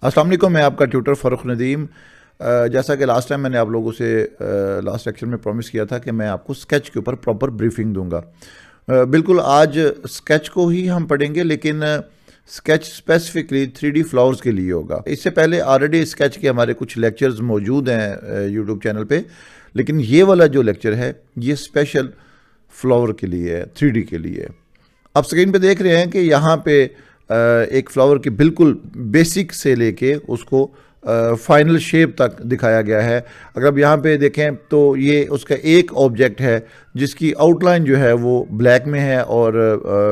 अस्सलाम वालेकुम, मैं आपका ट्यूटर फ़ारूक नदीम। जैसा कि लास्ट टाइम मैंने आप लोगों से लास्ट लेक्चर में प्रॉमिस किया था कि मैं आपको स्केच के ऊपर प्रॉपर ब्रीफिंग दूंगा। बिल्कुल आज स्केच को ही हम पढ़ेंगे, लेकिन स्केच स्पेसिफिकली 3D फ्लावर्स के लिए होगा। इससे पहले ऑलरेडी स्केच के हमारे कुछ लेक्चर्स मौजूद हैं यूट्यूब चैनल पे, लेकिन ये वाला जो लेक्चर है ये स्पेशल फ्लावर के लिए है, 3D के लिए। आप स्क्रीन पे देख रहे हैं कि यहाँ पे एक फ्लावर की बिल्कुल बेसिक से लेके उसको फाइनल शेप तक दिखाया गया है। अगर आप यहाँ पे देखें तो ये उसका एक ऑब्जेक्ट है जिसकी आउटलाइन जो है वो ब्लैक में है और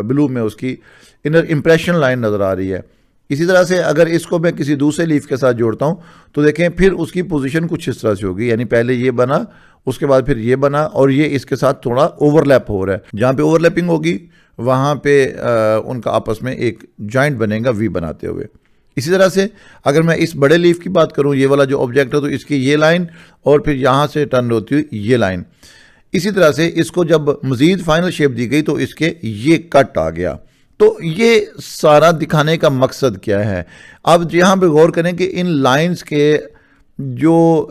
ब्लू में उसकी इनर इम्प्रेशन लाइन नज़र आ रही है। इसी तरह से अगर इसको मैं किसी दूसरे लीफ के साथ जोड़ता हूँ तो देखें फिर उसकी पोजीशन कुछ इस तरह से होगी, यानी पहले ये बना, उसके बाद फिर ये बना और ये इसके साथ थोड़ा ओवरलैप हो रहा है। जहाँ पे ओवरलैपिंग होगी वहाँ पे उनका आपस में एक जॉइंट बनेगा वी बनाते हुए। इसी तरह से अगर मैं इस बड़े लीफ की बात करूँ, ये वाला जो ऑब्जेक्ट है, तो इसकी ये लाइन और फिर यहाँ से टर्न होती हुई ये लाइन। इसी तरह से इसको जब मज़ीद फाइनल शेप दी गई तो इसके ये कट आ गया। तो ये सारा दिखाने का मकसद क्या है? अब यहाँ पे गौर करें कि इन लाइंस के जो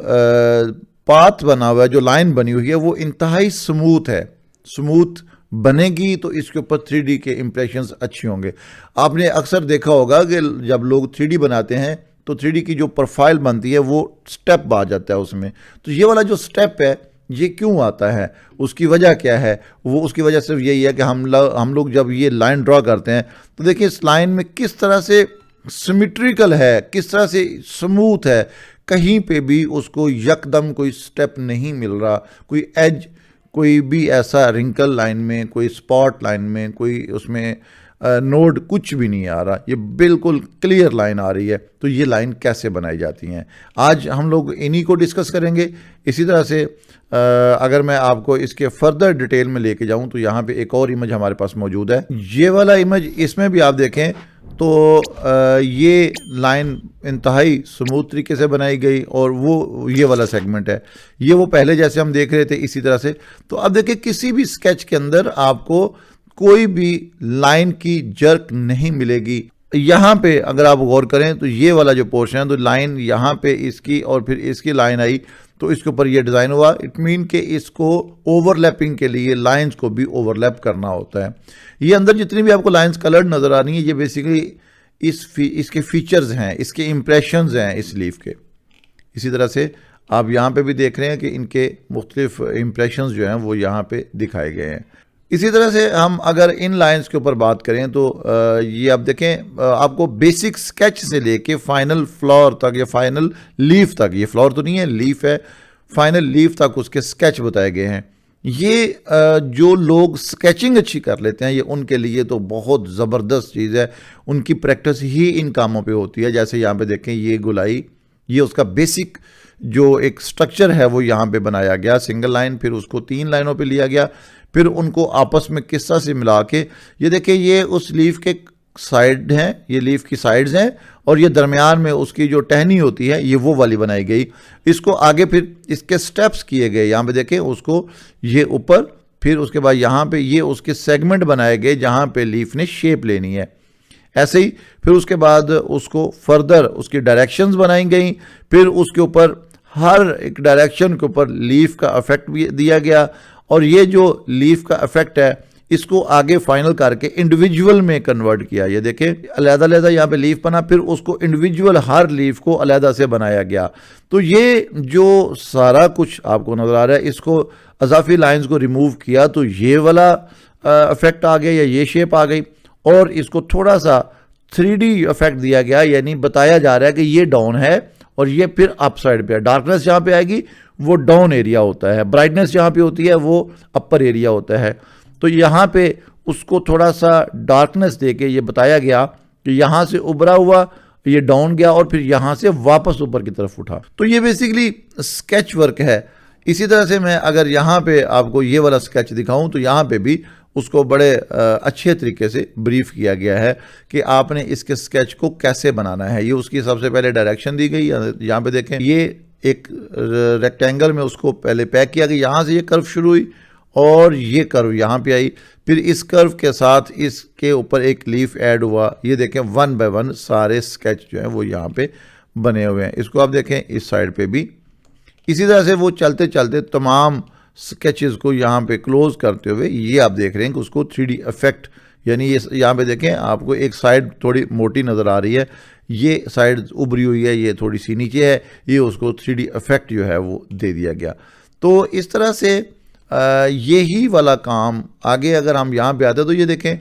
पाथ बना हुआ है, जो लाइन बनी हुई है, वो इंतहाई स्मूथ है। स्मूथ बनेगी तो इसके ऊपर 3D के इम्प्रेशंस अच्छे होंगे। आपने अक्सर देखा होगा कि जब लोग 3D बनाते हैं तो 3D की जो प्रोफाइल बनती है वो स्टेप आ जाता है उसमें। तो ये वाला जो स्टेप है ये क्यों आता है, उसकी वजह क्या है? वो उसकी वजह सिर्फ यही है कि हम लोग जब ये लाइन ड्रॉ करते हैं तो देखिए इस लाइन में किस तरह से सिमेट्रिकल है, किस तरह से स्मूथ है, कहीं पे भी उसको यकदम कोई स्टेप नहीं मिल रहा, कोई एज, कोई भी ऐसा रिंकल लाइन में, कोई स्पॉट लाइन में, कोई उसमें नोड कुछ भी नहीं आ रहा। ये बिल्कुल क्लियर लाइन आ रही है। तो ये लाइन कैसे बनाई जाती हैं, आज हम लोग इन्हीं को डिस्कस करेंगे। इसी तरह से अगर मैं आपको इसके फर्दर डिटेल में लेके जाऊं तो यहाँ पे एक और इमेज हमारे पास मौजूद है। ये वाला इमेज, इसमें भी आप देखें तो ये लाइन इंतहाई स्मूथ तरीके से बनाई गई और वो ये वाला सेगमेंट है, ये वो पहले जैसे हम देख रहे थे इसी तरह से। तो अब देखिए किसी भी स्केच के अंदर आपको कोई भी लाइन की जर्क नहीं मिलेगी। यहाँ पे अगर आप गौर करें तो ये वाला जो पोर्शन है, तो लाइन यहाँ पे इसकी और फिर इसकी लाइन आई तो इसके ऊपर ये डिज़ाइन हुआ। इट मीन कि इसको ओवरलैपिंग के लिए लाइंस को भी ओवरलैप करना होता है। ये अंदर जितनी भी आपको लाइंस कलर्ड नज़र आ रही हैं ये बेसिकली इसके फीचर्स हैं, इसके इम्प्रेशंस हैं इस लीफ के। इसी तरह से आप यहाँ पे भी देख रहे हैं कि इनके मुख्तलिफ इम्प्रेशंस जो हैं वो यहाँ पे दिखाए गए हैं। इसी तरह से हम अगर इन लाइंस के ऊपर बात करें तो ये आप देखें आपको बेसिक स्केच से लेके फाइनल फ्लावर तक या फाइनल लीफ तक, ये फ्लावर तो नहीं है, लीफ है, फाइनल लीफ तक उसके स्केच बताए गए हैं। ये जो लोग स्केचिंग अच्छी कर लेते हैं ये उनके लिए तो बहुत ज़बरदस्त चीज़ है। उनकी प्रैक्टिस ही इन कामों पे होती है। जैसे यहाँ पे देखें ये गोलाई, ये उसका बेसिक जो एक स्ट्रक्चर है वो यहाँ पे बनाया गया, सिंगल लाइन, फिर उसको 3 लाइनों पे लिया गया, फिर उनको आपस में किस तरह से मिला के, ये देखिए ये उस लीफ के साइड हैं, ये लीफ की साइड्स हैं और ये दरमियान में उसकी जो टहनी होती है ये वो वाली बनाई गई। इसको आगे फिर इसके स्टेप्स किए गए, यहाँ पे देखें उसको ये ऊपर, फिर उसके बाद यहाँ पे ये उसके सेगमेंट बनाए गए जहाँ पे लीफ ने शेप लेनी है। ऐसे ही फिर उसके बाद उसको फर्दर उसकी डायरेक्शंस बनाई गई, फिर उसके ऊपर हर एक डायरेक्शन के ऊपर लीफ का इफेक्ट भी दिया गया और ये जो लीफ का इफेक्ट है इसको आगे फाइनल करके इंडिविजुअल में कन्वर्ट किया। ये देखें अलग-अलग यहाँ पे लीफ बना, फिर उसको इंडिविजुअल हर लीफ को अलग से बनाया गया। तो ये जो सारा कुछ आपको नज़र आ रहा है, इसको अजाफी लाइंस को रिमूव किया तो ये वाला इफेक्ट आ गया या ये शेप आ गई और इसको थोड़ा सा 3D इफेक्ट दिया गया, यानी बताया जा रहा है कि ये डाउन है और ये फिर अप साइड पे है। डार्कनेस जहाँ पे आएगी वो डाउन एरिया होता है, ब्राइटनेस जहाँ पे होती है वो अपर एरिया होता है। तो यहाँ पे उसको थोड़ा सा डार्कनेस देके ये बताया गया कि यहाँ से उभरा हुआ ये डाउन गया और फिर यहाँ से वापस ऊपर की तरफ उठा। तो ये बेसिकली स्केच वर्क है। इसी तरह से मैं अगर यहाँ पे आपको ये वाला स्केच दिखाऊं तो यहाँ पे भी उसको बड़े अच्छे तरीके से ब्रीफ किया गया है कि आपने इसके स्केच को कैसे बनाना है। ये उसकी सबसे पहले डायरेक्शन दी गई, यहाँ पे देखें ये एक रेक्टेंगल में उसको पहले पैक किया कि यहाँ से ये कर्व शुरू हुई और ये कर्व यहाँ पे आई, फिर इस कर्व के साथ इसके ऊपर एक लीफ ऐड हुआ। ये देखें 1 बाय 1 सारे स्केच जो है वो यहाँ पे बने हुए हैं। इसको आप देखें इस साइड पे भी इसी तरह से वो चलते चलते तमाम स्केचेस को यहाँ पे क्लोज करते हुए ये आप देख रहे हैं कि उसको 3D इफेक्ट, यानी ये यहाँ पे देखें आपको एक साइड थोड़ी मोटी नज़र आ रही है, ये साइड उभरी हुई है, ये थोड़ी सी नीचे है, ये उसको 3D इफेक्ट जो है वो दे दिया गया। तो इस तरह से यही वाला काम आगे अगर हम यहाँ पे आते हैं तो ये देखें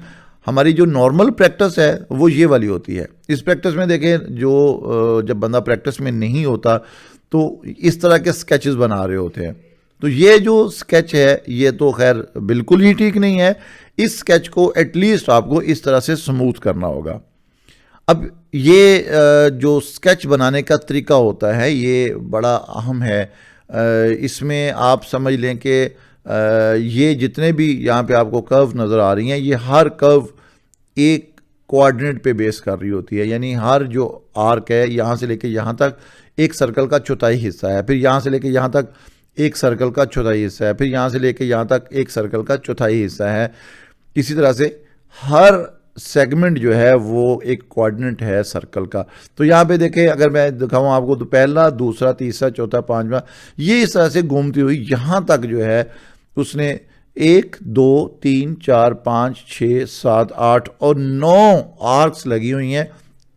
हमारी जो नॉर्मल प्रैक्टिस है वो ये वाली होती है। इस प्रैक्टिस में देखें जो जब बंदा प्रैक्टिस में नहीं होता तो इस तरह के स्केचेस बना रहे होते हैं। तो ये जो स्केच है ये तो खैर बिल्कुल ही ठीक नहीं है। इस स्केच को एटलीस्ट आपको इस तरह से स्मूथ करना होगा। अब ये जो स्केच बनाने का तरीका होता है ये बड़ा अहम है। इसमें आप समझ लें कि ये जितने भी यहाँ पे आपको कर्व नज़र आ रही हैं ये हर कर्व एक कोऑर्डिनेट पे बेस कर रही होती है, यानी हर जो आर्क है यहाँ से लेके यहाँ तक एक सर्कल का चौथाई हिस्सा है, फिर यहाँ से लेके यहाँ तक एक सर्कल का चौथाई हिस्सा है, फिर यहाँ से लेके यहाँ तक एक सर्कल का चौथाई हिस्सा है। इसी तरह से हर सेगमेंट जो है वो एक कोऑर्डिनेट है सर्कल का। तो यहाँ पे देखें अगर मैं दिखाऊँ आपको तो पहला, दूसरा, तीसरा, चौथा, पांचवा, ये इस तरह से घूमती हुई यहाँ तक जो है उसने 1 2 3 4 5 6 7 8 और 9 आर्क्स लगी हुई हैं,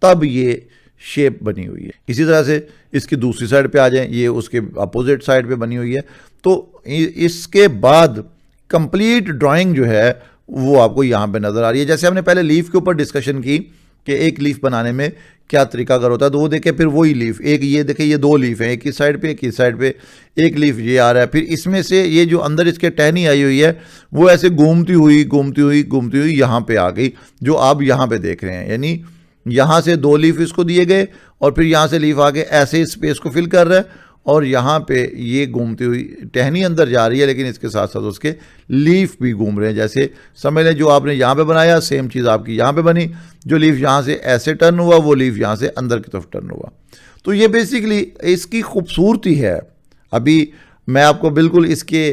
तब ये शेप बनी हुई है। इसी तरह से इसकी दूसरी साइड पे आ जाएं, ये उसके अपोजिट साइड पे बनी हुई है। तो इसके बाद कंप्लीट ड्राइंग जो है वो आपको यहाँ पे नज़र आ रही है। जैसे हमने पहले लीफ के ऊपर डिस्कशन की कि एक लीफ बनाने में क्या तरीकाकार होता है, तो वो देखें फिर वही लीफ, एक ये देखें ये 2 लीफ हैं, एक इस साइड पे एक इस साइड पे, एक लीफ ये आ रहा है, फिर इसमें से ये जो अंदर इसके टहनी आई हुई है वो ऐसे घूमती हुई घूमती हुई घूमती हुई यहाँ पे आ गई, जो आप यहाँ पे देख रहे हैं। यानी यहाँ से 2 लीफ इसको दिए गए और फिर यहाँ से लीफ आके ऐसे स्पेस को फिल कर रहा है और यहाँ पे ये घूमती हुई टहनी अंदर जा रही है, लेकिन इसके साथ साथ उसके लीफ भी घूम रहे हैं। जैसे समझ लें जो आपने यहाँ पे बनाया सेम चीज़ आपकी यहाँ पे बनी, जो लीफ यहाँ से ऐसे टर्न हुआ वो लीफ यहाँ से अंदर की तरफ टर्न हुआ। तो ये बेसिकली इसकी खूबसूरती है। अभी मैं आपको बिल्कुल इसके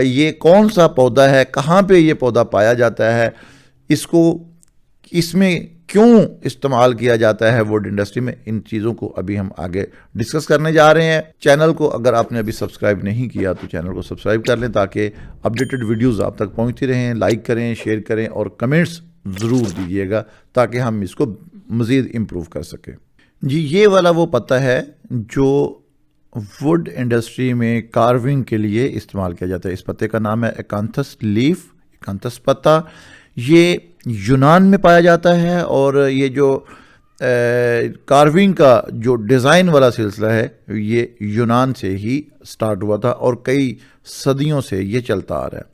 ये कौन सा पौधा है, कहाँ पे ये पौधा पाया जाता है, इसको इसमें क्यों इस्तेमाल किया जाता है वुड इंडस्ट्री में, इन चीज़ों को अभी हम आगे डिस्कस करने जा रहे हैं। चैनल को अगर आपने अभी सब्सक्राइब नहीं किया तो चैनल को सब्सक्राइब कर लें ताकि अपडेटेड वीडियोस आप तक पहुंचती रहें। लाइक करें, शेयर करें और कमेंट्स ज़रूर दीजिएगा ताकि हम इसको मज़ीद इम्प्रूव कर सकें। जी, ये वाला वो पत्ता है जो वुड इंडस्ट्री में कार्विंग के लिए इस्तेमाल किया जाता है। इस पत्ते का नाम है एकांथस लीफ, एकांथस पत्ता। ये यूनान में पाया जाता है और ये जो कार्विंग का जो डिज़ाइन वाला सिलसिला है ये यूनान से ही स्टार्ट हुआ था और कई सदियों से ये चलता आ रहा है।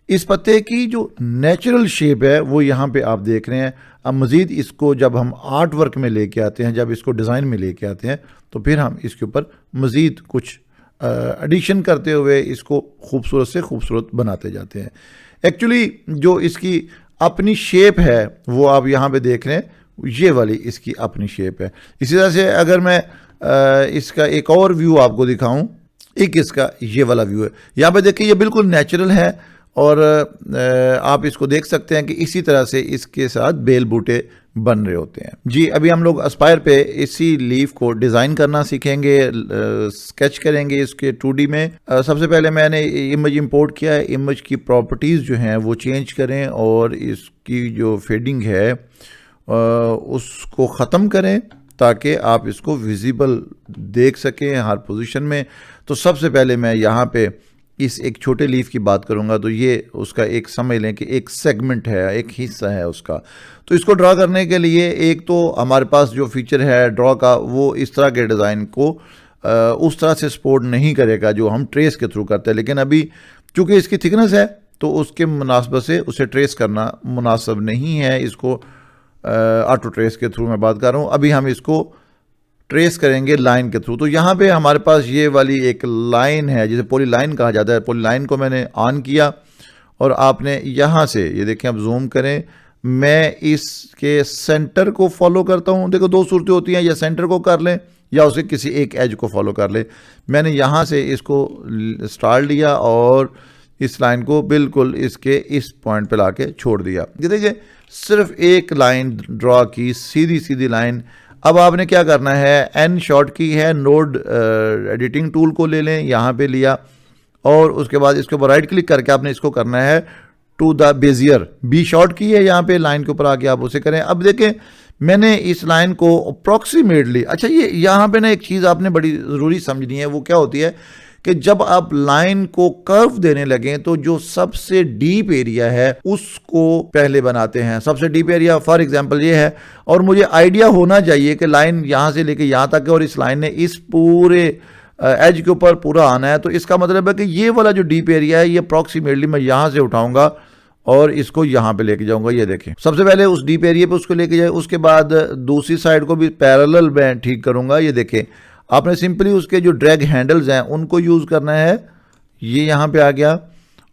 इस पत्ते की जो नेचुरल शेप है वो यहाँ पे आप देख रहे हैं। अब मज़ीद इसको जब हम आर्ट वर्क में लेके आते हैं, जब इसको डिज़ाइन में लेके आते हैं तो फिर हम इसके ऊपर मज़ीद कुछ एडिशन करते हुए इसको खूबसूरत से खूबसूरत बनाते जाते हैं। एक्चुअली जो इसकी अपनी शेप है वो आप यहाँ पे देख रहे हैं, ये वाली इसकी अपनी शेप है। इसी तरह से अगर मैं इसका एक और व्यू आपको दिखाऊं, एक इसका ये वाला व्यू है। यहाँ पे देखिए ये बिल्कुल नेचुरल है और आप इसको देख सकते हैं कि इसी तरह से इसके साथ बेल बूटे बन रहे होते हैं। जी, अभी हम लोग एस्पायर पे इसी लीफ को डिज़ाइन करना सीखेंगे, स्केच करेंगे इसके 2D में। सबसे पहले मैंने इमेज इंपोर्ट किया है। इमेज की प्रॉपर्टीज़ जो हैं वो चेंज करें और इसकी जो फेडिंग है उसको ख़त्म करें ताकि आप इसको विजिबल देख सकें हर पोजीशन में। तो सबसे पहले मैं यहाँ पे इस एक छोटे लीफ की बात करूंगा, तो ये उसका एक समझ लें कि एक सेगमेंट है, एक हिस्सा है उसका। तो इसको ड्रा करने के लिए एक तो हमारे पास जो फीचर है ड्रा का वो इस तरह के डिज़ाइन को उस तरह से सपोर्ट नहीं करेगा जो हम ट्रेस के थ्रू करते हैं, लेकिन अभी चूँकि इसकी थिकनेस है तो उसके मुनासबत से उसे ट्रेस करना मुनासिब नहीं है। इसको ऑटो ट्रेस के थ्रू मैं बात कर रहा हूँ। अभी हम इसको ट्रेस करेंगे लाइन के थ्रू। तो यहाँ पे हमारे पास ये वाली एक लाइन है जिसे पॉली लाइन कहा जाता है। पॉली लाइन को मैंने ऑन किया और आपने यहाँ से ये देखें, आप जूम करें, मैं इसके सेंटर को फॉलो करता हूँ। देखो 2 सूरतें होती हैं, या सेंटर को कर लें या उसे किसी एक एज को फॉलो कर लें। मैंने यहाँ से इसको स्टार्ट लिया और इस लाइन को बिल्कुल इसके इस पॉइंट पे लाके छोड़ दिया। ये देखिए सिर्फ एक लाइन ड्रॉ की, सीधी सीधी लाइन। अब आपने क्या करना है, एन शॉर्ट की है, नोड एडिटिंग टूल को ले लें, यहाँ पे लिया और उसके बाद इसके ऊपर राइट क्लिक करके आपने इसको करना है to the bezier, B short key है यहाँ पे, लाइन के ऊपर आके आप उसे करें। अब देखें मैंने इस लाइन को अप्रॉक्सीमेटली, अच्छा ये यहाँ पे ना एक चीज़ आपने बड़ी ज़रूरी समझनी है, वो क्या होती है कि जब आप लाइन को कर्व देने लगें तो जो सबसे डीप एरिया है उसको पहले बनाते हैं। सबसे डीप एरिया फॉर एग्जांपल ये है, और मुझे आइडिया होना चाहिए कि लाइन यहाँ से लेके यहाँ तक है और इस लाइन ने इस पूरे एज के ऊपर पूरा आना है। तो इसका मतलब है कि ये वाला जो डीप एरिया है ये अप्रॉक्सीमेटली मैं यहाँ से उठाऊंगा और इसको यहाँ पे लेके जाऊंगा। ये देखें सबसे पहले उस डीप एरिया पे उसको लेके जाए, उसके बाद दूसरी साइड को भी पैरेलल मैं ठीक करूंगा। ये देखें आपने सिंपली उसके जो ड्रैग हैंडल्स हैं उनको यूज़ करना है। ये यहाँ पे आ गया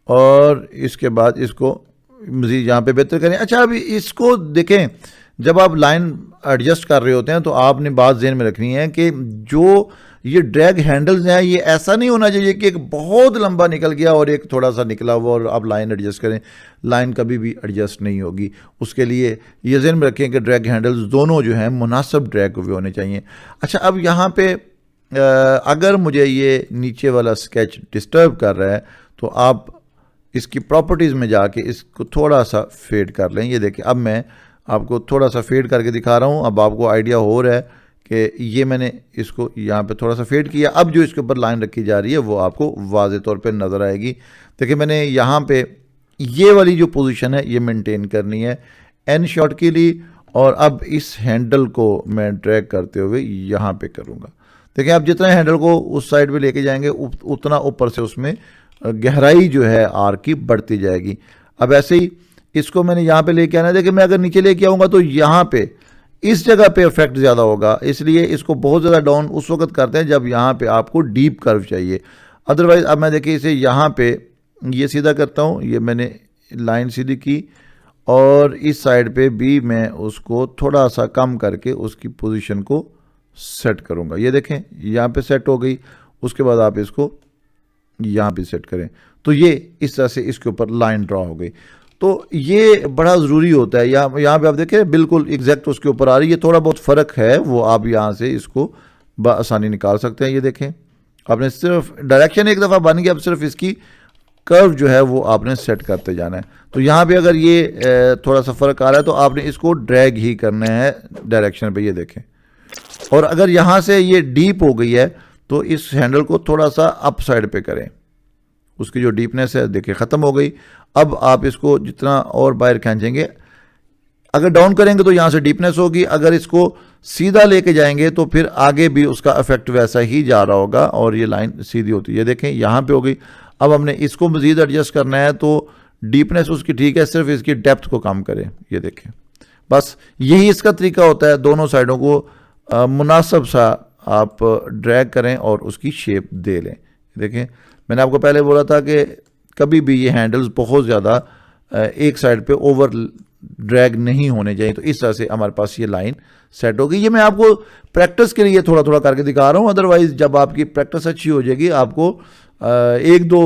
और इसके बाद इसको मज़ीद यहाँ पे बेहतर करें। अच्छा अभी इसको देखें, जब आप लाइन एडजस्ट कर रहे होते हैं तो आपने बात ज़हन में रखनी है कि जो ये ड्रैग हैंडल्स हैं ये ऐसा नहीं होना चाहिए कि एक बहुत लंबा निकल गया और एक थोड़ा सा निकला हुआ और आप लाइन एडजस्ट करें। लाइन कभी भी एडजस्ट नहीं होगी। उसके लिए ये ज़हन में रखें कि ड्रैग हैंडल्स दोनों जो हैं मुनासिब ड्रैग हुए होने चाहिए। अच्छा अब यहाँ पे अगर मुझे ये नीचे वाला स्केच डिस्टर्ब कर रहा है तो आप इसकी प्रॉपर्टीज़ में जाके इसको थोड़ा सा फेड कर लें। ये देखिए अब मैं आपको थोड़ा सा फेड करके दिखा रहा हूँ। अब आपको आइडिया हो रहा है कि ये मैंने इसको यहाँ पे थोड़ा सा फेड किया। अब जो इसके ऊपर लाइन रखी जा रही है वो आपको वाज़े तौर पे नज़र आएगी। देखिए मैंने यहाँ पे ये वाली जो पोजीशन है ये मेंटेन करनी है, एन शॉट के लिए, और अब इस हैंडल को मैं ड्रैग करते हुए यहाँ पे करूँगा। देखिए आप जितना हैंडल को उस साइड पे लेके जाएंगे उतना ऊपर से उसमें गहराई जो है आर की बढ़ती जाएगी। अब ऐसे ही इसको मैंने यहाँ पे लेके आना। देखिए मैं अगर नीचे लेके आऊँगा तो यहाँ पे इस जगह पे इफेक्ट ज़्यादा होगा, इसलिए इसको बहुत ज़्यादा डाउन उस वक्त करते हैं जब यहाँ पे आपको डीप कर्व चाहिए। अदरवाइज़ अब मैं देखिए इसे यहाँ पे ये सीधा करता हूँ, ये मैंने लाइन सीधी की और इस साइड पे भी मैं उसको थोड़ा सा कम करके उसकी पोजीशन को सेट करूँगा। ये देखें यहाँ पे सेट हो गई। उसके बाद आप इसको यहाँ पे सेट करें तो ये इस तरह से इसके ऊपर लाइन ड्रॉ हो गई। तो ये बड़ा ज़रूरी होता है। यहाँ पे आप देखें बिल्कुल एग्जैक्ट उसके ऊपर आ रही है। थोड़ा बहुत फ़र्क है वो आप यहाँ से इसको आसानी निकाल सकते हैं। ये देखें आपने सिर्फ डायरेक्शन एक दफ़ा बन गया, अब सिर्फ इसकी कर्व जो है वो आपने सेट करते जाना है। तो यहाँ पे अगर ये थोड़ा सा फ़र्क आ रहा है तो आपने इसको ड्रैग ही करना है डायरेक्शन पे। ये देखें, और अगर यहाँ से ये डीप हो गई है तो इस हैंडल को थोड़ा सा अप साइड पे करें, उसकी जो डीपनेस है देखिए ख़त्म हो गई। अब आप इसको जितना और बाहर खींचेंगे, अगर डाउन करेंगे तो यहाँ से डीपनेस होगी, अगर इसको सीधा लेके जाएंगे तो फिर आगे भी उसका इफेक्ट वैसा ही जा रहा होगा और ये लाइन सीधी होती है। ये देखें यहाँ पे हो गई। अब हमने इसको मज़ीद एडजस्ट करना है तो डीपनेस उसकी ठीक है, सिर्फ इसकी डेप्थ को कम करें। ये देखें बस यही इसका तरीका होता है। दोनों साइडों को मुनासिब सा आप ड्रैग करें और उसकी शेप दे लें। देखें मैंने आपको पहले बोला था कि कभी भी ये हैंडल्स बहुत ज़्यादा एक साइड पे ओवर ड्रैग नहीं होने चाहिए। तो इस तरह से हमारे पास ये लाइन सेट होगी। ये मैं आपको प्रैक्टिस के लिए थोड़ा थोड़ा करके दिखा रहा हूँ, अदरवाइज़ जब आपकी प्रैक्टिस अच्छी हो जाएगी आपको एक दो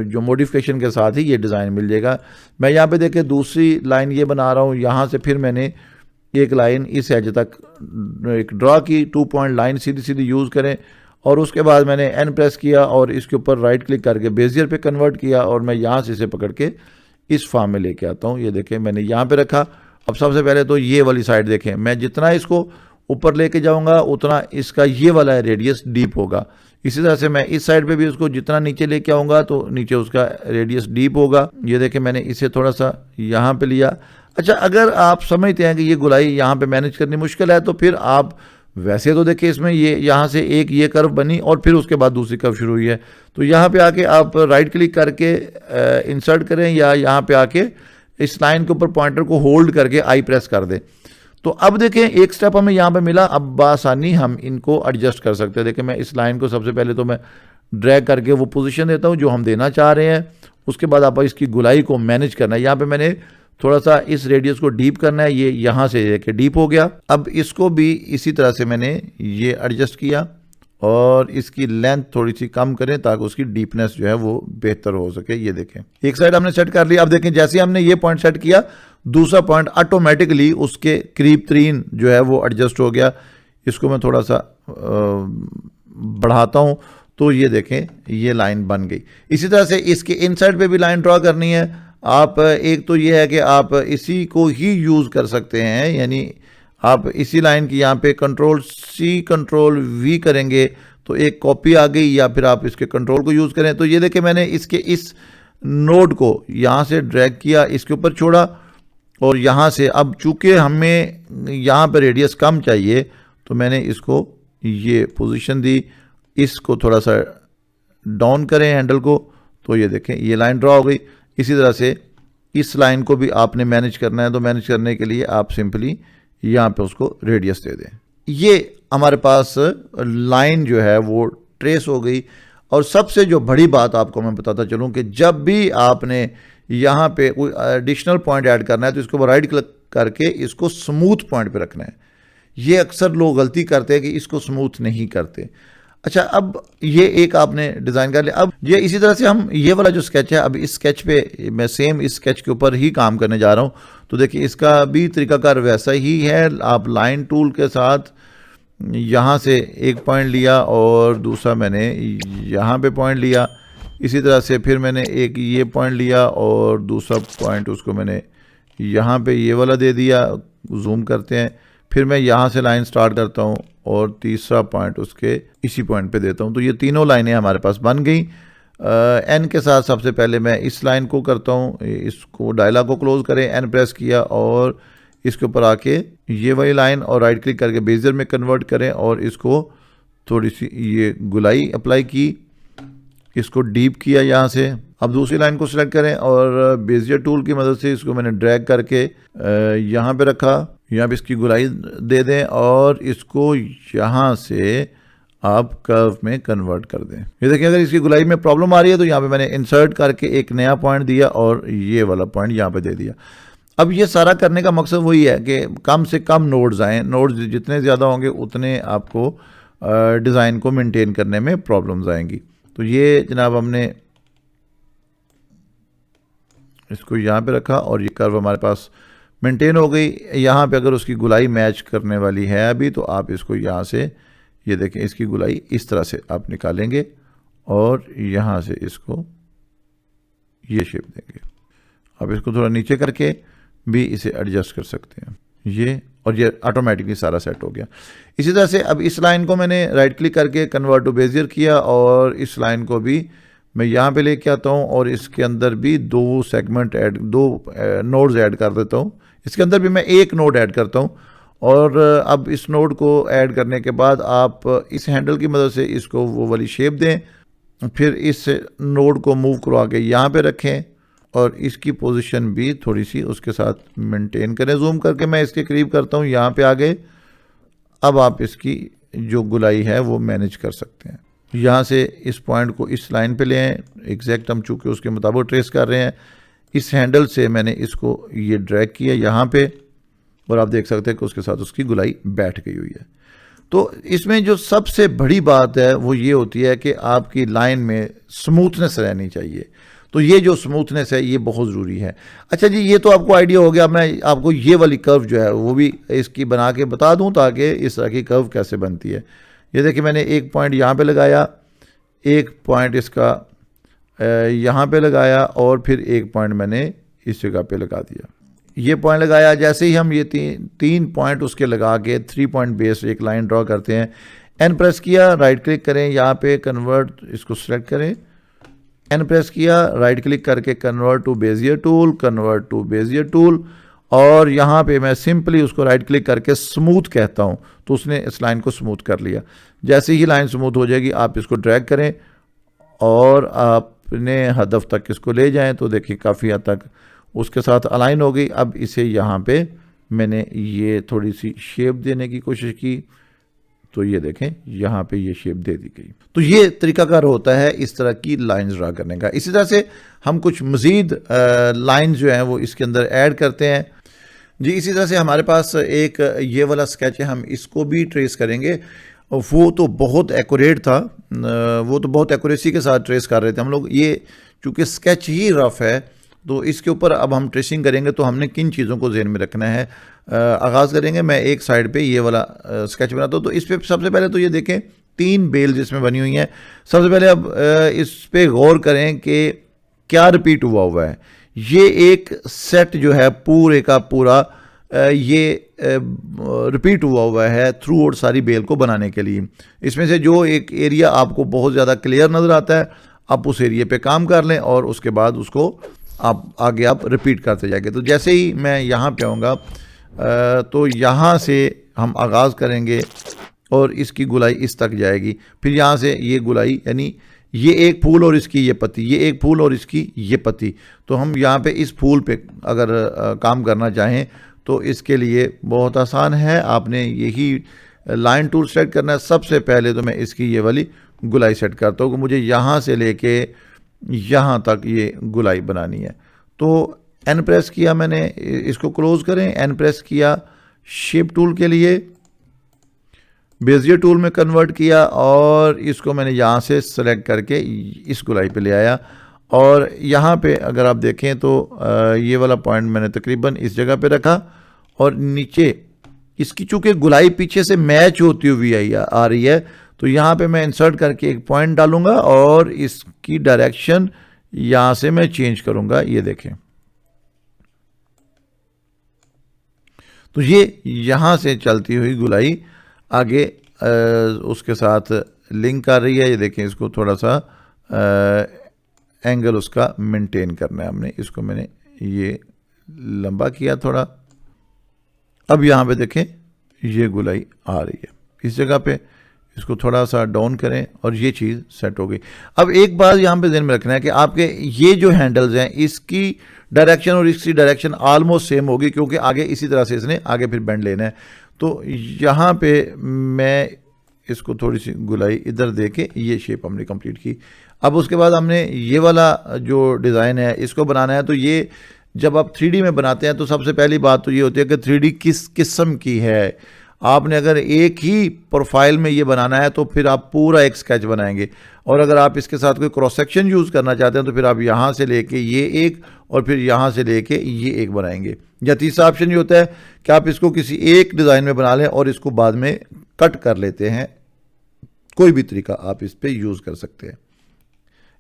जो मॉडिफिकेशन के साथ ही ये डिज़ाइन मिल जाएगा। मैं यहाँ पे देखें दूसरी लाइन ये बना रहा हूँ। यहाँ से फिर मैंने एक लाइन इस एज तक एक ड्रा की, 2 पॉइंट लाइन सीधी सीधी यूज़ करें, और उसके बाद मैंने एन प्रेस किया और इसके ऊपर राइट क्लिक करके बेजियर पे कन्वर्ट किया और मैं यहाँ से इसे पकड़ के इस फॉर्म में लेके आता हूँ। ये देखें मैंने यहाँ पे रखा। अब सबसे पहले तो ये वाली साइड देखें, मैं जितना इसको ऊपर लेके जाऊँगा उतना इसका ये वाला रेडियस डीप होगा। इसी तरह से मैं इस साइड पे भी उसको जितना नीचे लेके आऊँगा तो नीचे उसका रेडियस डीप होगा। ये देखें मैंने इसे थोड़ा सा यहाँ पे लिया। अच्छा अगर आप समझते हैं कि ये गुलाई यहाँ पे मैनेज करनी मुश्किल है तो फिर आप वैसे तो देखिए इसमें ये यहाँ से एक ये कर्व बनी और फिर उसके बाद दूसरी कर्व शुरू हुई है। तो यहाँ पे आके आप राइट क्लिक करके इंसर्ट करें या यहाँ पे आके इस लाइन के ऊपर पॉइंटर को होल्ड करके आई प्रेस कर दें। तो अब देखें एक स्टेप हमें यहाँ पे मिला। अब बासानी हम इनको एडजस्ट कर सकते हैं। देखें मैं इस लाइन को सबसे पहले तो मैं ड्रैग करके वो पोजीशन देता हूँ जो हम देना चाह रहे हैं। उसके बाद आप इसकी गुलाई को मैनेज करना है। यहाँ पे मैंने थोड़ा सा इस रेडियस को डीप करना है। ये यहाँ से देखिए डीप हो गया। अब इसको भी इसी तरह से मैंने ये एडजस्ट किया और इसकी लेंथ थोड़ी सी कम करें ताकि उसकी डीपनेस जो है वो बेहतर हो सके। ये देखें एक साइड हमने सेट कर लिया। अब देखें जैसे हमने ये पॉइंट सेट किया, दूसरा पॉइंट ऑटोमेटिकली उसके करीब तरीन जो है वो एडजस्ट हो गया। इसको मैं थोड़ा सा बढ़ाता हूँ तो ये देखें ये लाइन बन गई। इसी तरह से इसके इनसाइड पे भी लाइन ड्रॉ करनी है आप। एक तो ये है कि आप इसी को ही यूज़ कर सकते हैं, यानी आप इसी लाइन की यहाँ पे Ctrl+C Ctrl+V करेंगे तो एक कॉपी आ गई, या फिर आप इसके कंट्रोल को यूज़ करें। तो ये देखें मैंने इसके इस नोड को यहाँ से ड्रैग किया, इसके ऊपर छोड़ा और यहाँ से अब चूंकि हमें यहाँ पे रेडियस कम चाहिए तो मैंने इसको ये पोजीशन दी। इसको थोड़ा सा डाउन करें हैंडल को तो ये देखें ये लाइन ड्रॉ हो गई। इसी तरह से इस लाइन को भी आपने मैनेज करना है, तो मैनेज करने के लिए आप सिंपली यहाँ पे उसको रेडियस दे दें। ये हमारे पास लाइन जो है वो ट्रेस हो गई। और सबसे जो बड़ी बात आपको मैं बताता चलूँ कि जब भी आपने यहाँ पे कोई एडिशनल पॉइंट ऐड करना है तो इसको राइट क्लिक करके इसको स्मूथ पॉइंट पे रखना है। ये अक्सर लोग गलती करते हैं कि इसको स्मूथ नहीं करते। अच्छा, अब ये एक आपने डिज़ाइन कर लिया। अब ये इसी तरह से हम ये वाला जो स्केच है, अब इस स्केच पे मैं सेम इस स्केच के ऊपर ही काम करने जा रहा हूँ। तो देखिए इसका भी तरीकाकार वैसा ही है। आप लाइन टूल के साथ यहाँ से एक पॉइंट लिया और दूसरा मैंने यहाँ पे पॉइंट लिया। इसी तरह से फिर मैंने एक ये पॉइंट लिया और दूसरा पॉइंट उसको मैंने यहाँ पे ये वाला दे दिया। जूम करते हैं, फिर मैं यहाँ से लाइन स्टार्ट करता हूँ और तीसरा पॉइंट उसके इसी पॉइंट पे देता हूँ। तो ये तीनों लाइनें हमारे पास बन गई। एन के साथ सबसे पहले मैं इस लाइन को करता हूँ, इसको डायलॉग को क्लोज करें, एन प्रेस किया और इसके ऊपर आके ये वाली लाइन और राइट क्लिक करके बेजियर में कन्वर्ट करें और इसको थोड़ी सी ये गुलाई अप्लाई की, इसको डीप किया यहाँ से। अब दूसरी लाइन को सिलेक्ट करें और बेजियर टूल की मदद से इसको मैंने ड्रैग करके यहाँ पे रखा। यहाँ पे इसकी गुलाई दे दें और इसको यहाँ से आप कर्व में कन्वर्ट कर दें। ये देखिए अगर इसकी गुलाई में प्रॉब्लम आ रही है तो यहाँ पे मैंने इंसर्ट करके एक नया पॉइंट दिया और ये वाला पॉइंट यहाँ पे दे दिया। अब ये सारा करने का मकसद वही है कि कम से कम नोड्स आएँ। नोड्स जितने ज़्यादा होंगे उतने आपको डिज़ाइन को मेंटेन करने में प्रॉब्लम्स आएंगी। तो ये जनाब हमने इसको यहाँ पे रखा और ये कर्व हमारे पास मेंटेन हो गई। यहाँ पे अगर उसकी गुलाई मैच करने वाली है अभी तो आप इसको यहाँ से ये देखें इसकी गुलाई इस तरह से आप निकालेंगे और यहाँ से इसको ये शेप देंगे। आप इसको थोड़ा नीचे करके भी इसे एडजस्ट कर सकते हैं ये, और ये ऑटोमेटिकली सारा सेट हो गया। इसी तरह से अब इस लाइन को मैंने राइट क्लिक करके कन्वर्ट टू बेजियर किया और इस लाइन को भी मैं यहाँ पे लेके आता हूँ और इसके अंदर भी दो सेगमेंट ऐड, दो नोड्स ऐड कर देता हूँ। इसके अंदर भी मैं एक नोड ऐड करता हूँ और अब इस नोड को ऐड करने के बाद आप इस हैंडल की मदद से इसको वो वाली शेप दें। फिर इस नोड को मूव करवा के यहाँ पे रखें और इसकी पोजीशन भी थोड़ी सी उसके साथ मेंटेन करें। जूम करके मैं इसके करीब करता हूँ, यहाँ पे आ गए। अब आप इसकी जो गुलाई है वो मैनेज कर सकते हैं। यहाँ से इस पॉइंट को इस लाइन पे ले आएँ, एग्जैक्ट हम चूँकि उसके मुताबिक ट्रेस कर रहे हैं। इस हैंडल से मैंने इसको ये ड्रैग किया यहाँ पे और आप देख सकते हैं कि उसके साथ उसकी गुलाई बैठ गई हुई है। तो इसमें जो सबसे बड़ी बात है वो ये होती है कि आपकी लाइन में स्मूथनेस रहनी चाहिए। तो ये जो स्मूथनेस है ये बहुत ज़रूरी है। अच्छा जी, ये तो आपको आइडिया हो गया। मैं आपको ये वाली कर्व जो है वो भी इसकी बना के बता दूं ताकि इस तरह की कर्व कैसे बनती है। ये देखिए मैंने एक पॉइंट यहाँ पे लगाया, एक पॉइंट इसका यहाँ पे लगाया और फिर एक पॉइंट मैंने इस जगह पे लगा दिया। ये पॉइंट लगाया, जैसे ही हम ये तीन पॉइंट उसके लगा के 3 पॉइंट बेस एक लाइन ड्रॉ करते हैं। एन प्रेस किया, राइट क्लिक करें, यहाँ पे कन्वर्ट इसको सेलेक्ट करें। एन प्रेस किया, राइट क्लिक करके convert to bezier tool, convert to bezier tool और यहाँ पे मैं सिंपली उसको राइट क्लिक करके स्मूथ कहता हूँ तो उसने इस लाइन को स्मूथ कर लिया। जैसे ही लाइन स्मूथ हो जाएगी आप इसको ड्रैग करें और अपने हदफ तक इसको ले जाएं तो देखिए काफ़ी हद तक उसके साथ अलाइन हो गई। अब इसे यहाँ पे मैंने ये थोड़ी सी शेप देने की कोशिश की तो ये देखें यहाँ पे ये शेप दे दी गई। तो ये तरीकाकार होता है इस तरह की लाइंस ड्रा करने का। इसी तरह से हम कुछ मज़ीद लाइंस जो हैं वो इसके अंदर ऐड करते हैं जी। इसी तरह से हमारे पास एक ये वाला स्केच है, हम इसको भी ट्रेस करेंगे और वो तो बहुत एक्यूरेट था, वो तो बहुत एक्यूरेसी के साथ ट्रेस कर रहे थे हम लोग। ये चूँकि स्केच ही रफ है तो इसके ऊपर अब हम ट्रेसिंग करेंगे तो हमने किन चीज़ों को ज़हन में रखना है। आगाज़ करेंगे, मैं एक साइड पे ये वाला स्केच बनाता हूँ। तो इस पे सबसे पहले तो ये देखें 3 बेल्स इसमें बनी हुई हैं। सबसे पहले अब इस पे गौर करें कि क्या रिपीट हुआ है। ये एक सेट जो है पूरे का पूरा ये रिपीट हुआ है थ्रू आउट सारी बेल को बनाने के लिए। इसमें से जो एक एरिया आपको बहुत ज़्यादा क्लियर नज़र आता है आप उस एरिया पे काम कर लें और उसके बाद उसको आप आगे आप रिपीट करते जाएंगे। तो जैसे ही मैं यहाँ पे आऊँगा तो यहाँ से हम आगाज़ करेंगे और इसकी गुलाई इस तक जाएगी। फिर यहाँ से ये गुलाई यानी ये एक फूल और इसकी ये पत्ती, ये एक फूल और इसकी ये पत्ती। तो हम यहाँ पे इस फूल पे अगर काम करना चाहें तो इसके लिए बहुत आसान है, आपने यही लाइन टूल सेट करना है। सबसे पहले तो मैं इसकी ये वाली गुलाई सेट करता हूँ कि मुझे यहाँ से लेके यहाँ तक ये गुलाई बनानी है। तो एन प्रेस किया मैंने, इसको क्लोज करें, एन प्रेस किया, शेप टूल के लिए बेजियर टूल में कन्वर्ट किया और इसको मैंने यहाँ से सेलेक्ट करके इस गुलाई पे ले आया। और यहाँ पे अगर आप देखें तो ये वाला पॉइंट मैंने तकरीबन इस जगह पे रखा और नीचे इसकी चूँकि गुलाई पीछे से मैच होती हुई आ रही है तो यहाँ पे मैं इंसर्ट करके एक पॉइंट डालूंगा और इसकी डायरेक्शन यहाँ से मैं चेंज करूँगा। ये देखें तो ये यहाँ से चलती हुई गुलाई आगे उसके साथ लिंक कर रही है। ये देखें, इसको थोड़ा सा एंगल उसका मेंटेन करना है हमने। इसको मैंने ये लंबा किया थोड़ा। अब यहाँ पे देखें ये गुलाई आ रही है इस जगह पे, इसको थोड़ा सा डाउन करें और ये चीज़ सेट हो गई। अब एक बात यहाँ पे ध्यान में रखना है कि आपके ये जो हैंडल्स हैं इसकी डायरेक्शन और इसकी डायरेक्शन ऑलमोस्ट सेम होगी क्योंकि आगे इसी तरह से इसने आगे फिर बेंड लेना है। तो यहाँ पे मैं इसको थोड़ी सी गुलाई इधर दे के ये शेप हमने कंप्लीट की। अब उसके बाद हमने ये वाला जो डिज़ाइन है इसको बनाना है। तो ये जब आप 3D में बनाते हैं तो सबसे पहली बात तो ये होती है कि 3D किस किस्म की है। आपने अगर एक ही प्रोफाइल में ये बनाना है तो फिर आप पूरा एक स्केच बनाएंगे, और अगर आप इसके साथ कोई क्रॉस सेक्शन यूज़ करना चाहते हैं तो फिर आप यहाँ से लेके ये एक और फिर यहाँ से लेके ये एक बनाएंगे। या तीसरा ऑप्शन ये होता है कि आप इसको किसी एक डिज़ाइन में बना लें और इसको बाद में कट कर लेते हैं। कोई भी तरीका आप इस पर यूज़ कर सकते हैं।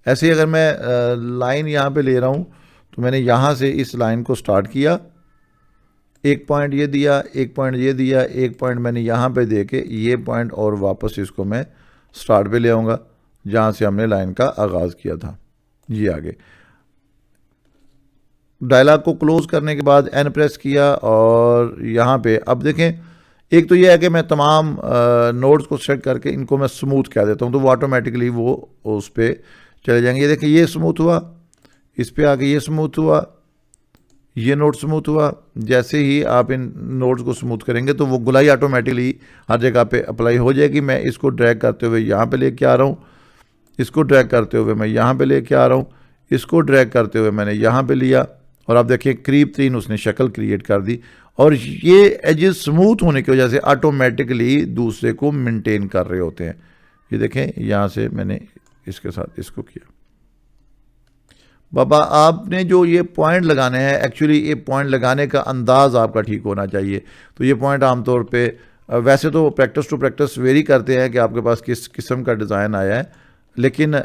ऐसे ही अगर मैं लाइन यहाँ पे ले रहा हूँ तो मैंने यहाँ से इस लाइन को स्टार्ट किया, एक पॉइंट ये दिया, एक पॉइंट ये दिया, एक पॉइंट मैंने यहाँ पे दे के ये पॉइंट और वापस इसको मैं स्टार्ट पे ले आऊँगा जहाँ से हमने लाइन का आगाज़ किया था। ये आगे डायलॉग को क्लोज करने के बाद एन प्रेस किया और यहाँ पे अब देखें, एक तो ये है कि मैं तमाम नोड्स को सेट करके इनको मैं स्मूथ कह देता हूँ तो वो ऑटोमेटिकली वो उस पर चले जाएंगे। ये देखें ये स्मूथ हुआ, इस पे आगे ये स्मूथ हुआ, ये नोड स्मूथ हुआ। जैसे ही आप इन नोड्स को स्मूथ करेंगे तो वो गुलाई ऑटोमेटिकली हर जगह पे अप्लाई हो जाएगी। मैं इसको ड्रैग करते हुए यहाँ पे लेके आ रहा हूँ, इसको ड्रैग करते हुए मैं यहाँ पे लेके आ रहा हूँ, इसको ड्रैग करते हुए मैंने यहाँ पे लिया और आप देखिए करीब 3 उसने शक्ल क्रिएट कर दी। और ये एजेस स्मूथ होने की वजह से ऑटोमेटिकली दूसरे को मेंटेन कर रहे होते हैं। ये देखें यहाँ से मैंने इसके साथ इसको किया। बाबा आपने जो ये पॉइंट लगाने हैं, एक्चुअली ये पॉइंट लगाने का अंदाज़ आपका ठीक होना चाहिए। तो ये पॉइंट आमतौर पे वैसे तो प्रैक्टिस टू प्रैक्टिस वेरी करते हैं कि आपके पास किस किस्म का डिज़ाइन आया है, लेकिन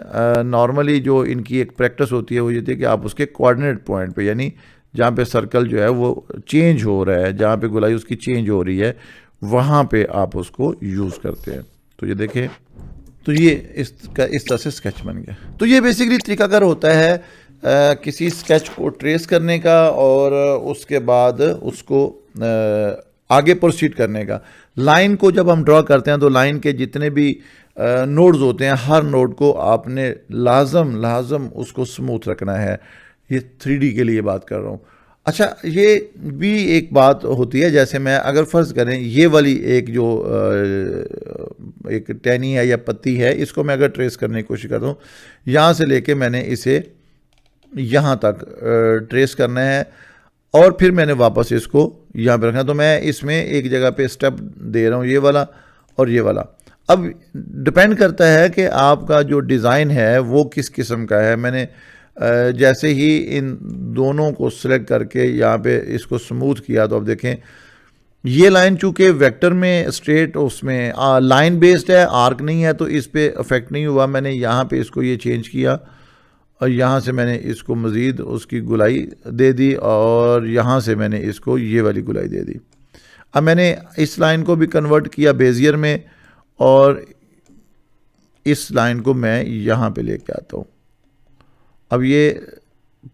नॉर्मली जो इनकी एक प्रैक्टिस होती है वो ये थी कि आप उसके कोऑर्डिनेट पॉइंट पे यानी जहाँ पे सर्कल जो है वो चेंज हो रहा है, जहाँ पे गुलाई उसकी चेंज हो रही है, वहाँ पे आप उसको यूज़ करते हैं। तो ये देखें, तो ये इस तरह से स्केच बन गया। तो ये बेसिकली तरीकाकार होता है किसी स्केच को ट्रेस करने का और उसके बाद उसको आगे प्रोसीड करने का। लाइन को जब हम ड्रॉ करते हैं तो लाइन के जितने भी नोड्स होते हैं हर नोड को आपने लाजम उसको स्मूथ रखना है। ये 3D के लिए बात कर रहा हूँ। अच्छा, ये भी एक बात होती है, जैसे मैं अगर फ़र्ज़ करें ये वाली एक जो एक टहनी है या पत्ती है, इसको मैं अगर ट्रेस करने की कोशिश करता हूँ, यहाँ से लेके मैंने इसे यहाँ तक ट्रेस करना है और फिर मैंने वापस इसको यहाँ पे रखना है। तो मैं इसमें एक जगह पे स्टेप दे रहा हूँ, ये वाला और ये वाला। अब डिपेंड करता है कि आपका जो डिज़ाइन है वो किस किस्म का है। मैंने जैसे ही इन दोनों को सिलेक्ट करके यहाँ पे इसको स्मूथ किया तो अब देखें ये लाइन चूँकि वेक्टर में स्ट्रेट उसमें लाइन बेस्ड है, आर्क नहीं है, तो इस पे अफेक्ट नहीं हुआ। मैंने यहाँ पे इसको ये चेंज किया और यहाँ से मैंने इसको मज़ीद उसकी गुलाई दे दी और यहाँ से मैंने इसको ये वाली गुलाई दे दी। अब मैंने इस लाइन को भी कन्वर्ट किया बेजियर में और इस लाइन को मैं यहाँ पे लेके आता हूँ। अब ये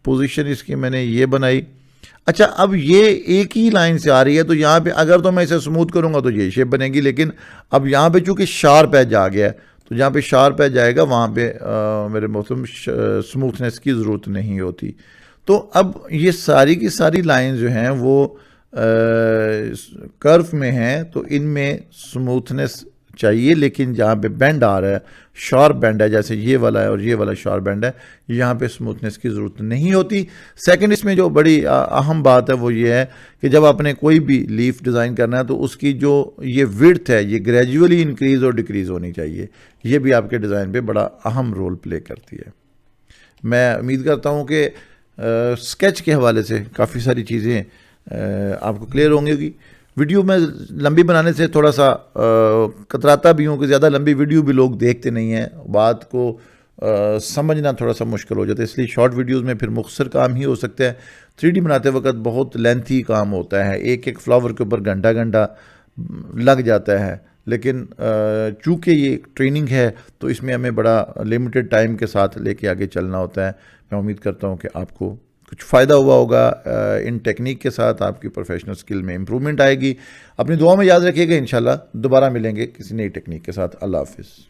पोजीशन इसकी मैंने ये बनाई। अच्छा, अब ये एक ही लाइन से आ रही है तो यहाँ पे अगर तो मैं इसे स्मूथ करूँगा तो ये शेप बनेगी, लेकिन अब यहाँ पे चूँकि शार्प एज आ गया है तो जहाँ पे शार्प एज आएगा वहाँ पे मेरे मौसम स्मूथनेस की ज़रूरत नहीं होती। तो अब ये सारी की सारी लाइन जो हैं वो कर्व में हैं तो इनमें स्मूथनेस चाहिए, लेकिन जहाँ पे बेंड आ रहा है, शार्प बेंड है, जैसे ये वाला है और ये वाला शार्प बेंड है, यहाँ पे स्मूथनेस की ज़रूरत नहीं होती। सेकंड, इसमें जो बड़ी अहम बात है वो ये है कि जब आपने कोई भी लीफ डिज़ाइन करना है तो उसकी जो ये विड्थ है ये ग्रेजुअली इंक्रीज़ और डिक्रीज़ होनी चाहिए। ये भी आपके डिज़ाइन पे बड़ा अहम रोल प्ले करती है। मैं उम्मीद करता हूँ कि स्केच के हवाले से काफ़ी सारी चीज़ें आपको क्लियर होंगी। वीडियो में लंबी बनाने से थोड़ा सा कतराता भी हूँ कि ज़्यादा लंबी वीडियो भी लोग देखते नहीं हैं, बात को समझना थोड़ा सा मुश्किल हो जाता है, इसलिए शॉर्ट वीडियोस में फिर मुख्तसर काम ही हो सकता है। 3D बनाते वक्त बहुत लेंथी काम होता है, एक एक फ्लावर के ऊपर घंटा घंटा लग जाता है, लेकिन चूँकि ये ट्रेनिंग है तो इसमें हमें बड़ा लिमिटेड टाइम के साथ लेके आगे चलना होता है। मैं उम्मीद करता हूँ कि आपको कुछ फ़ायदा हुआ होगा। इन टेक्निक के साथ आपकी प्रोफेशनल स्किल में इम्प्रूवमेंट आएगी। अपनी दुआ में याद रखिएगा, इंशाल्लाह दोबारा मिलेंगे किसी नई टेक्निक के साथ। अल्लाह हाफिज़।